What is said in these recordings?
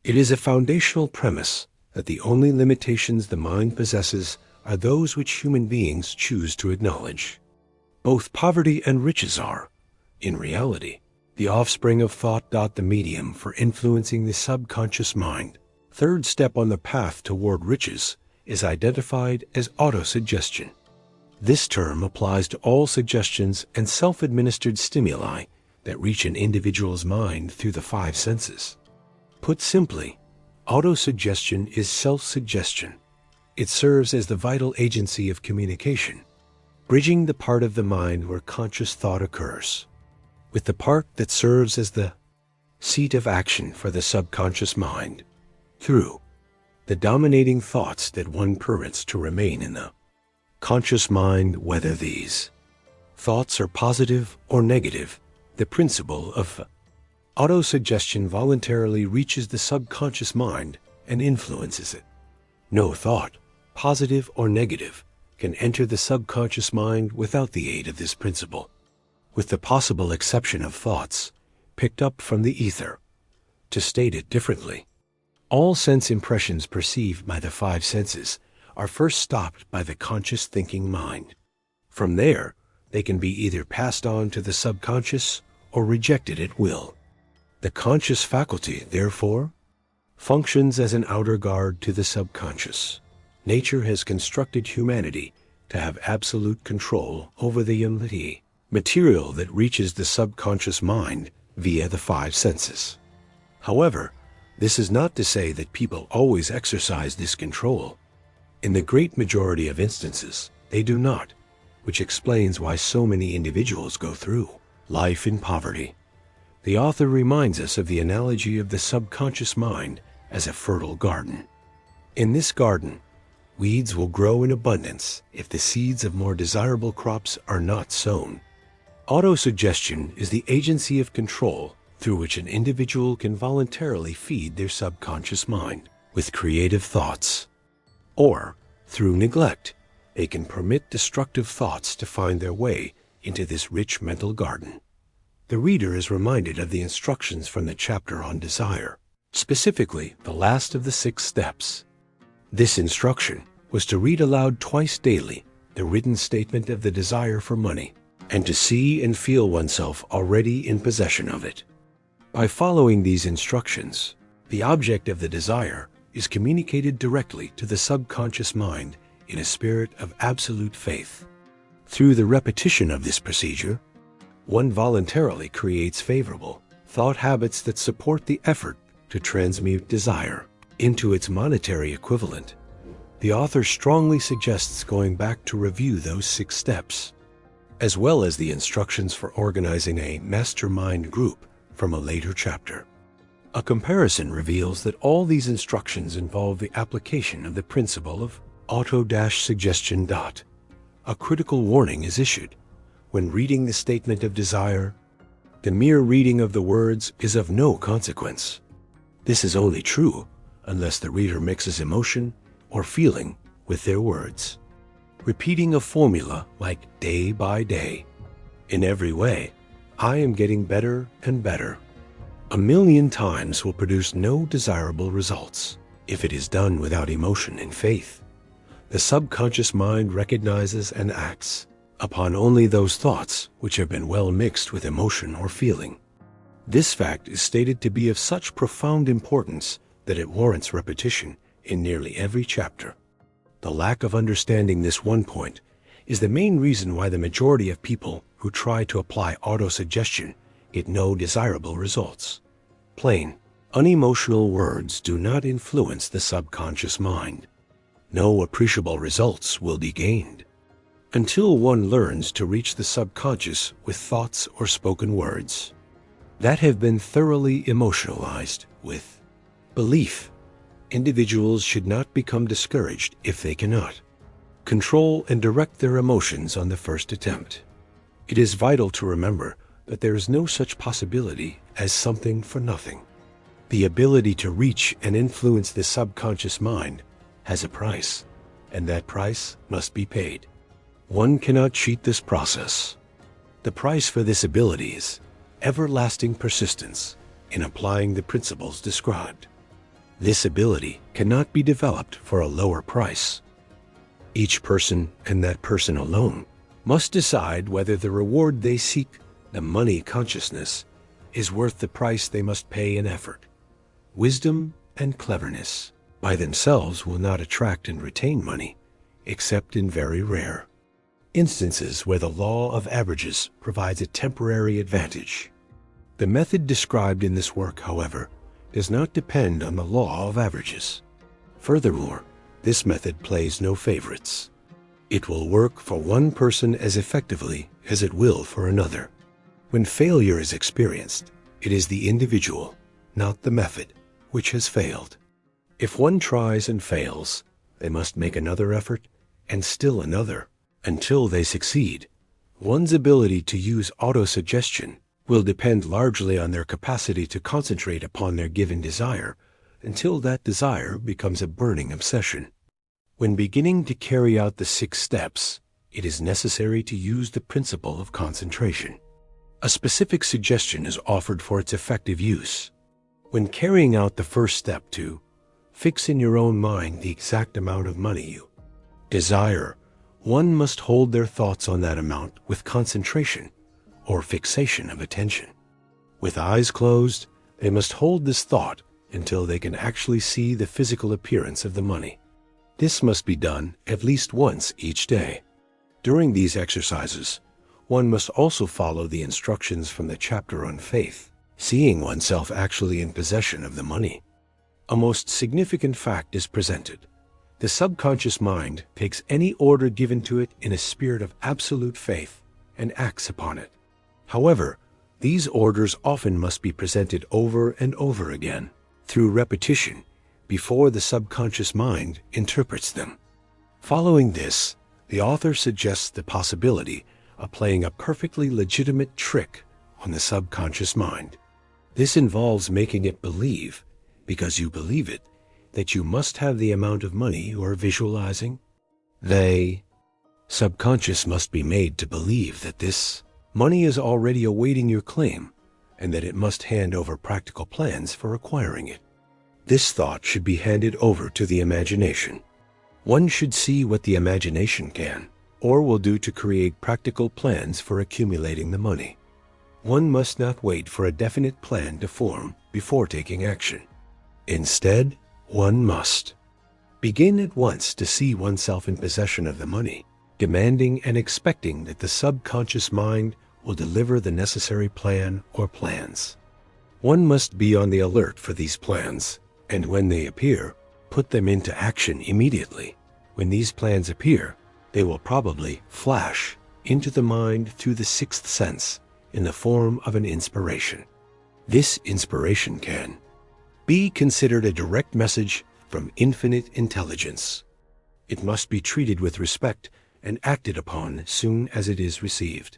It is a foundational premise that the only limitations the mind possesses are those which human beings choose to acknowledge. Both poverty and riches are, in reality, the offspring of thought. The medium for influencing the subconscious mind. Third step on the path toward riches is identified as autosuggestion. This term applies to all suggestions and self-administered stimuli that reach an individual's mind through the five senses. Put simply, autosuggestion is self-suggestion. It serves as the vital agency of communication, bridging the part of the mind where conscious thought occurs, with the part that serves as the seat of action for the subconscious mind, through the dominating thoughts that one permits to remain in the conscious mind, whether these thoughts are positive or negative. The principle of autosuggestion voluntarily reaches the subconscious mind and influences it. No thought, positive or negative, can enter the subconscious mind without the aid of this principle, with the possible exception of thoughts picked up from the ether. To state it differently, all sense impressions perceived by the five senses are first stopped by the conscious thinking mind. From there, they can be either passed on to the subconscious or rejected at will. The conscious faculty, therefore, functions as an outer guard to the subconscious. Nature has constructed humanity to have absolute control over the material that reaches the subconscious mind via the five senses. However, this is not to say that people always exercise this control. In the great majority of instances, they do not, which explains why so many individuals go through life in poverty. The author reminds us of the analogy of the subconscious mind as a fertile garden. In this garden, weeds will grow in abundance if the seeds of more desirable crops are not sown. Autosuggestion is the agency of control through which an individual can voluntarily feed their subconscious mind with creative thoughts. Or, through neglect, they can permit destructive thoughts to find their way into this rich mental garden. The reader is reminded of the instructions from the chapter on desire, specifically the last of the 6 steps. This instruction was to read aloud twice daily the written statement of the desire for money, and to see and feel oneself already in possession of it. By following these instructions, the object of the desire is communicated directly to the subconscious mind in a spirit of absolute faith. Through the repetition of this procedure, one voluntarily creates favorable thought habits that support the effort to transmute desire into its monetary equivalent. The author strongly suggests going back to review those 6 steps, as well as the instructions for organizing a mastermind group from a later chapter. A comparison reveals that all these instructions involve the application of the principle of auto-suggestion. A critical warning is issued. When reading the statement of desire, the mere reading of the words is of no consequence. This is only true unless the reader mixes emotion or feeling with their words, repeating a formula like day by day. In every way, I am getting better and better. 1,000,000 times will produce no desirable results if it is done without emotion and faith. The subconscious mind recognizes and acts upon only those thoughts which have been well mixed with emotion or feeling. This fact is stated to be of such profound importance that it warrants repetition in nearly every chapter. The lack of understanding this one point is the main reason why the majority of people who try to apply autosuggestion get no desirable results. Plain, unemotional words do not influence the subconscious mind. No appreciable results will be gained until one learns to reach the subconscious with thoughts or spoken words that have been thoroughly emotionalized with belief. Individuals should not become discouraged if they cannot control and direct their emotions on the first attempt. It is vital to remember that there is no such possibility as something for nothing. The ability to reach and influence the subconscious mind has a price, and that price must be paid. One cannot cheat this process. The price for this ability is everlasting persistence in applying the principles described. This ability cannot be developed for a lower price. Each person, and that person alone, must decide whether the reward they seek, the money consciousness, is worth the price they must pay in effort. Wisdom and cleverness by themselves will not attract and retain money, except in very rare instances where the law of averages provides a temporary advantage. The method described in this work, however, does not depend on the law of averages. Furthermore, this method plays no favorites. It will work for one person as effectively as it will for another. When failure is experienced, it is the individual, not the method, which has failed. If one tries and fails, they must make another effort, and still another, until they succeed. One's ability to use autosuggestion will depend largely on their capacity to concentrate upon their given desire until that desire becomes a burning obsession. When beginning to carry out the 6 steps, it is necessary to use the principle of concentration. A specific suggestion is offered for its effective use. When carrying out the first step to fix in your own mind the exact amount of money you desire, one must hold their thoughts on that amount with concentration or fixation of attention. With eyes closed, they must hold this thought until they can actually see the physical appearance of the money. This must be done at least once each day. During these exercises, one must also follow the instructions from the chapter on faith, seeing oneself actually in possession of the money. A most significant fact is presented. The subconscious mind takes any order given to it in a spirit of absolute faith and acts upon it. However, these orders often must be presented over and over again, through repetition, before the subconscious mind interprets them. Following this, the author suggests the possibility of playing a perfectly legitimate trick on the subconscious mind. This involves making it believe, because you believe it, that you must have the amount of money you are visualizing. The subconscious must be made to believe that this money is already awaiting your claim, and that it must hand over practical plans for acquiring it. This thought should be handed over to the imagination. One should see what the imagination can or will do to create practical plans for accumulating the money. One must not wait for a definite plan to form before taking action. Instead, one must begin at once to see oneself in possession of the money, demanding and expecting that the subconscious mind will deliver the necessary plan or plans. One must be on the alert for these plans, and when they appear, put them into action immediately. When these plans appear, they will probably flash into the mind through the 6th sense in the form of an inspiration. This inspiration can be considered a direct message from infinite intelligence. It must be treated with respect and acted upon as soon as it is received.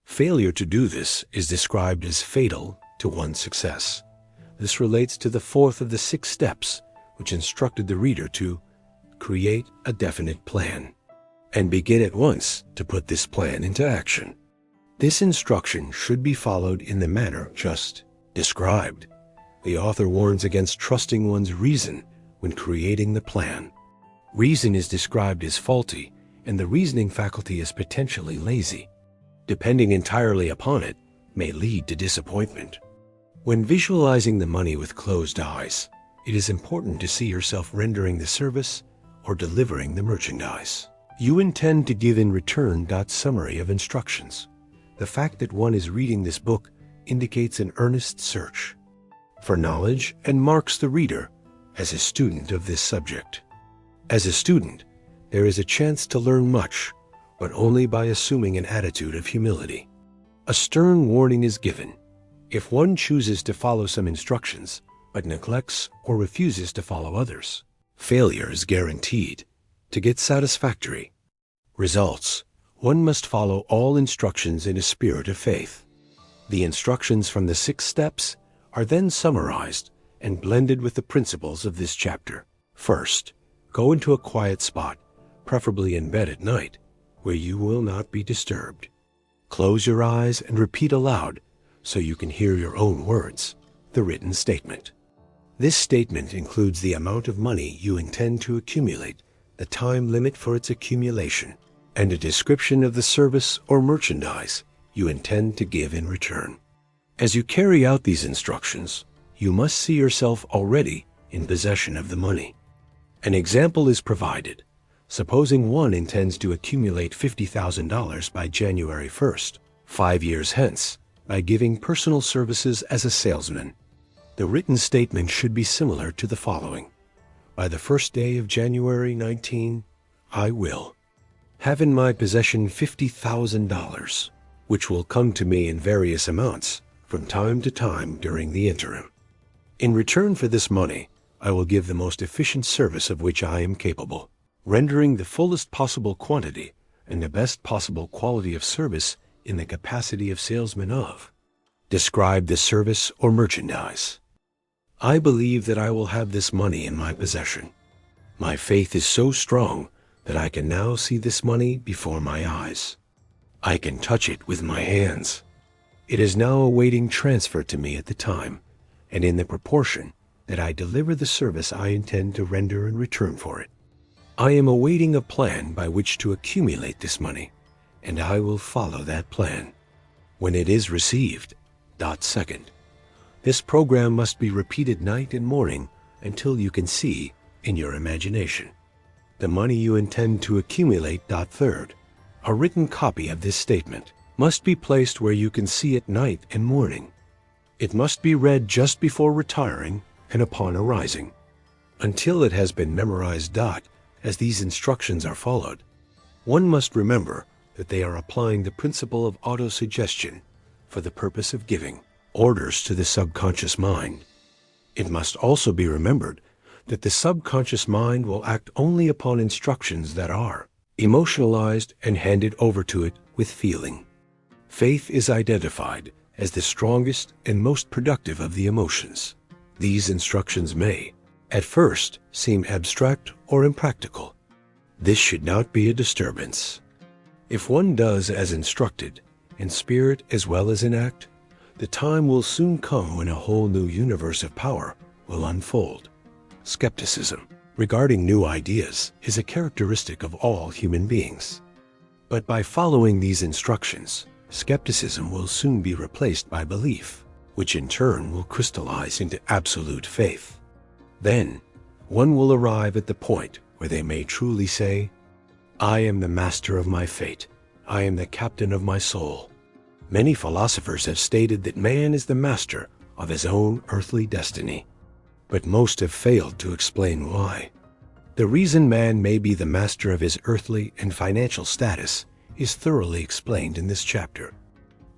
Failure to do this is described as fatal to one's success. This relates to the 4th of the 6 steps, which instructed the reader to create a definite plan and begin at once to put this plan into action. This instruction should be followed in the manner just described. The author warns against trusting one's reason when creating the plan. Reason is described as faulty, and the reasoning faculty is potentially lazy. Depending entirely upon it may lead to disappointment. When visualizing the money with closed eyes, it is important to see yourself rendering the service or delivering the merchandise you intend to give in return. Summary of instructions. The fact that one is reading this book indicates an earnest search for knowledge and marks the reader as a student of this subject. As a student, there is a chance to learn much, but only by assuming an attitude of humility. A stern warning is given. If one chooses to follow some instructions, but neglects or refuses to follow others, failure is guaranteed. To get satisfactory results, one must follow all instructions in a spirit of faith. The instructions from the 6 steps are then summarized and blended with the principles of this chapter. First, go into a quiet spot, preferably in bed at night, where you will not be disturbed. Close your eyes and repeat aloud, so you can hear your own words, the written statement. This statement includes the amount of money you intend to accumulate, the time limit for its accumulation, and a description of the service or merchandise you intend to give in return. As you carry out these instructions, you must see yourself already in possession of the money. An example is provided. Supposing one intends to accumulate $50,000 by January 1st, 5 years hence, by giving personal services as a salesman. The written statement should be similar to the following. By the first day of January 19, I will have in my possession $50,000, which will come to me in various amounts from time to time during the interim. In return for this money, I will give the most efficient service of which I am capable, rendering the fullest possible quantity and the best possible quality of service in the capacity of salesman of. Describe the service or merchandise. I believe that I will have this money in my possession. My faith is so strong that I can now see this money before my eyes. I can touch it with my hands. It is now awaiting transfer to me at the time, and in the proportion that I deliver the service I intend to render in return for it. I am awaiting a plan by which to accumulate this money, and I will follow that plan. When it is received, second. This program must be repeated night and morning until you can see in your imagination. The money you intend to accumulate, third. A written copy of this statement must be placed where you can see it night and morning. It must be read just before retiring and upon arising. Until it has been memorized, as these instructions are followed, one must remember that they are applying the principle of autosuggestion for the purpose of giving orders to the subconscious mind. It must also be remembered that the subconscious mind will act only upon instructions that are emotionalized and handed over to it with feeling. Faith is identified as the strongest and most productive of the emotions. These instructions may, at first, seem abstract or impractical. This should not be a disturbance. If one does as instructed, in spirit as well as in act, the time will soon come when a whole new universe of power will unfold. Skepticism regarding new ideas is a characteristic of all human beings. But by following these instructions, skepticism will soon be replaced by belief, which in turn will crystallize into absolute faith. Then, one will arrive at the point where they may truly say, I am the master of my fate. I am the captain of my soul. Many philosophers have stated that man is the master of his own earthly destiny, but most have failed to explain why. The reason man may be the master of his earthly and financial status is thoroughly explained in this chapter.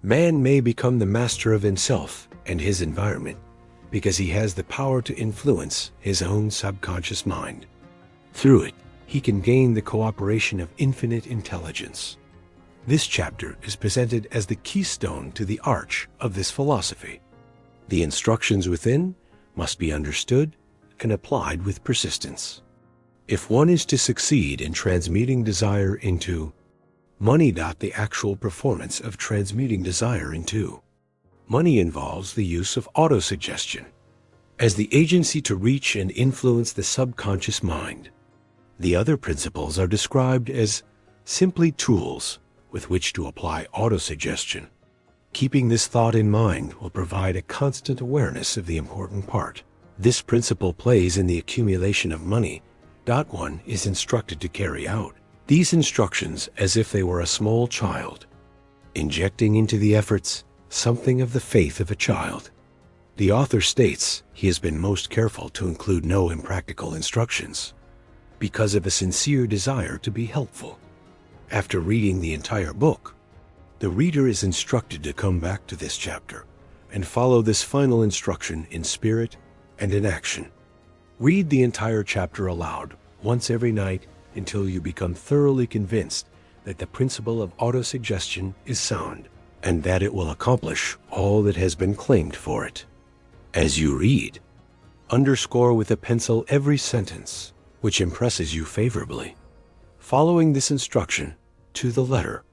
Man may become the master of himself and his environment because he has the power to influence his own subconscious mind. Through it, he can gain the cooperation of infinite intelligence. This chapter is presented as the keystone to the arch of this philosophy. The instructions within must be understood and applied with persistence. If one is to succeed in transmuting desire into money, the actual performance of transmuting desire into money involves the use of autosuggestion as the agency to reach and influence the subconscious mind. The other principles are described as simply tools with which to apply autosuggestion. Keeping this thought in mind will provide a constant awareness of the important part this principle plays in the accumulation of money. One is instructed to carry out these instructions as if they were a small child, injecting into the efforts something of the faith of a child. The author states he has been most careful to include no impractical instructions because of a sincere desire to be helpful. After reading the entire book, the reader is instructed to come back to this chapter and follow this final instruction in spirit and in action. Read the entire chapter aloud once every night until you become thoroughly convinced that the principle of autosuggestion is sound and that it will accomplish all that has been claimed for it. As you read, underscore with a pencil every sentence which impresses you favorably. Following this instruction to the letter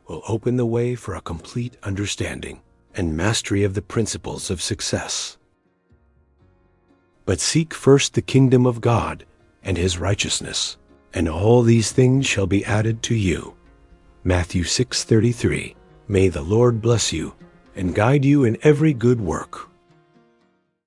will open the way for a complete understanding and mastery of the principles of success. But seek first the kingdom of God and his righteousness, and all these things shall be added to you. Matthew 6:33. May the Lord bless you and guide you in every good work.